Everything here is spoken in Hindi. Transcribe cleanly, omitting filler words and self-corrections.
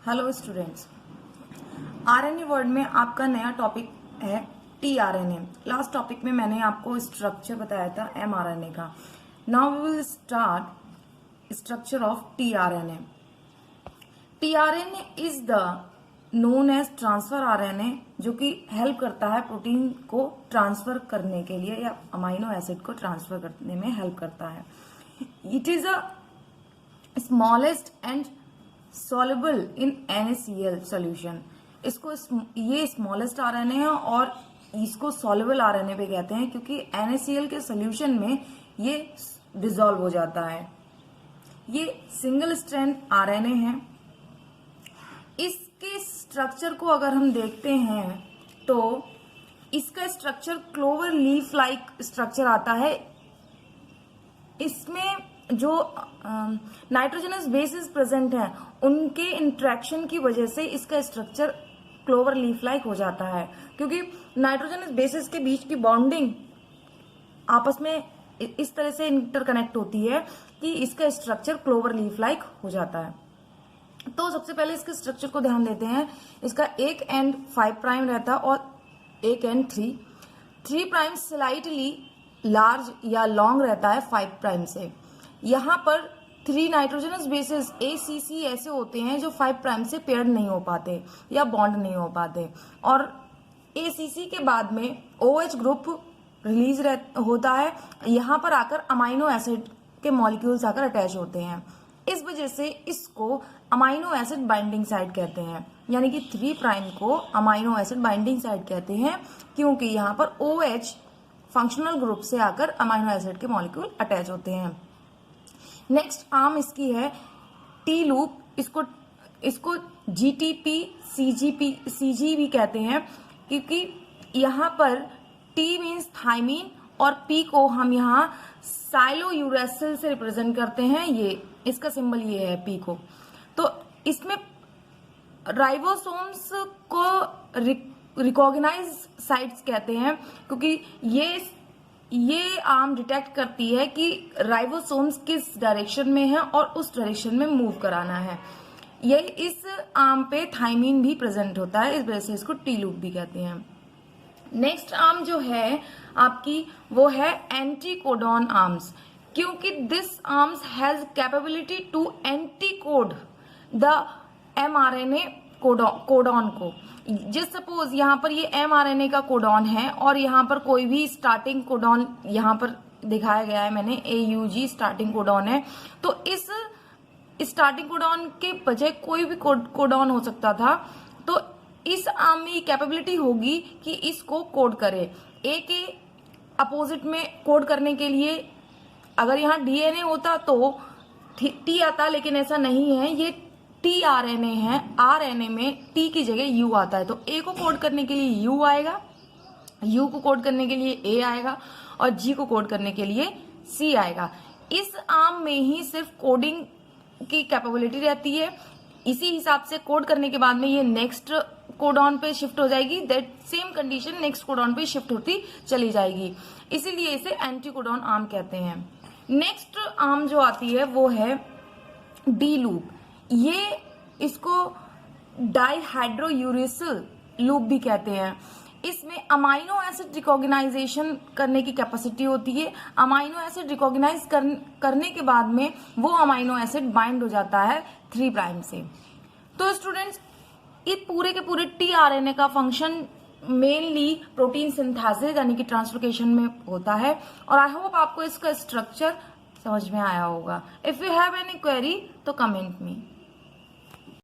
हेलो स्टूडेंट्स, आरएनए वर्ड में आपका नया टॉपिक है टीआरएनए। लास्ट टॉपिक में मैंने आपको स्ट्रक्चर बताया था एमआरएनए का। Now we will start structure of tRNA. TRNA is the known as transfer RNA, जो कि हेल्प करता है प्रोटीन को ट्रांसफर करने के लिए या अमाइनो एसिड को ट्रांसफर करने में हेल्प करता है। It is a smallest and soluble in NaCl solution। इसको ये स्मॉलेस्ट आरएनए है और इसको soluble आरएनए पे कहते हैं क्योंकि NaCl के सोल्यूशन में ये डिसॉल्व हो जाता है। ये सिंगल स्ट्रैंड आरएनए है। इसके स्ट्रक्चर को अगर हम देखते हैं तो इसका structure clover leaf like structure आता है। इसमें जो नाइट्रोजनस बेसिस प्रेजेंट हैं उनके इंट्रैक्शन की वजह से इसका स्ट्रक्चर क्लोवर लीफ लाइक हो जाता है, क्योंकि नाइट्रोजनस बेसिस के बीच की बॉन्डिंग आपस में इस तरह से इंटरकनेक्ट होती है कि इसका स्ट्रक्चर क्लोवर लीफ लाइक हो जाता है। तो सबसे पहले इसके स्ट्रक्चर को ध्यान देते हैं। इसका एक एंड 5 प्राइम रहता है और एक एंड 3 प्राइम स्लाइटली लार्ज या लॉन्ग रहता है 5 प्राइम से। यहाँ पर 3 नाइट्रोजनस बेसिस ACC ऐसे होते हैं जो 5 प्राइम से पेयर्ड नहीं हो पाते या बॉन्ड नहीं हो पाते, और ACC के बाद में OH ग्रुप रिलीज होता है। यहाँ पर आकर अमाइनो एसिड के मॉलिक्यूल्स आकर अटैच होते हैं। इस वजह से इसको अमाइनो एसिड बाइंडिंग साइट कहते हैं, यानी कि 3 प्राइम को अमाइनो एसिड बाइंडिंग साइट कहते हैं क्योंकि यहाँ पर OH फंक्शनल ग्रुप से आकर अमाइनो एसिड के मॉलिक्यूल अटैच होते हैं। नेक्स्ट आर्म इसकी है टी लूप। इसको GTP CG भी कहते हैं क्योंकि यहाँ पर T मीन्स थाइमीन और P को हम यहाँ साइलोयूरेसिल से रिप्रेजेंट करते हैं। ये इसका सिंबल ये है P को। तो इसमें राइबोसोम्स को रिकॉग्नाइज साइट्स कहते हैं क्योंकि ये आर्म डिटेक्ट करती है कि राइबोसोम्स किस डायरेक्शन में है और उस डायरेक्शन में मूव कराना है। ये इस आर्म पे थाइमीन भी प्रेजेंट होता है, इस वजह से इसको टी लूप भी कहते हैं। नेक्स्ट आर्म जो है आपकी वो है एंटीकोडॉन आर्म्स, क्योंकि this arms has capability to anticode the mRNA codon को। जिस सपोज यहाँ पर ये mRNA का कोडॉन है और यहाँ पर कोई भी स्टार्टिंग कोडॉन यहाँ पर दिखाया गया है, मैंने AUG स्टार्टिंग कोडॉन है, तो इस स्टार्टिंग कोडॉन के बजाय कोई भी कोडॉन हो सकता था। तो इस आर्म में कैपेबिलिटी होगी कि इसको कोड करे। ए के अपोजिट में कोड करने के लिए अगर यहाँ DNA होता तो T आता, लेकिन ऐसा नहीं है, ये tRNA है। RNA में T की जगह U आता है, तो A को कोड करने के लिए U आएगा, U को कोड करने के लिए A आएगा और G को कोड करने के लिए C आएगा। इस आर्म में ही सिर्फ कोडिंग की कैपेबिलिटी रहती है। इसी हिसाब से कोड करने के बाद में ये नेक्स्ट कोडॉन पे शिफ्ट हो जाएगी। That same condition next codon पे शिफ्ट होती चली जाएगी, इसीलिए इसे एंटीकोडॉन आर्म कहते हैं। नेक्स्ट आर्म जो आती है वो है डी लूप। ये इसको डाइहाइड्रोयूरेसिल लूप भी कहते हैं। इसमें अमाइनो एसिड रिकॉग्नाइजेशन करने की कैपेसिटी होती है। अमाइनो एसिड रिकॉग्नाइज करने के बाद में वो अमाइनो एसिड बाइंड हो जाता है 3 प्राइम से। तो स्टूडेंट्स, ये पूरे के पूरे टीआरएनए का फंक्शन मेनली प्रोटीन सिंथेसिस यानी कि ट्रांसलोकेशन में होता है, और आई होप आपको इसका स्ट्रक्चर समझ में आया होगा। If you have any query तो कमेंट मी।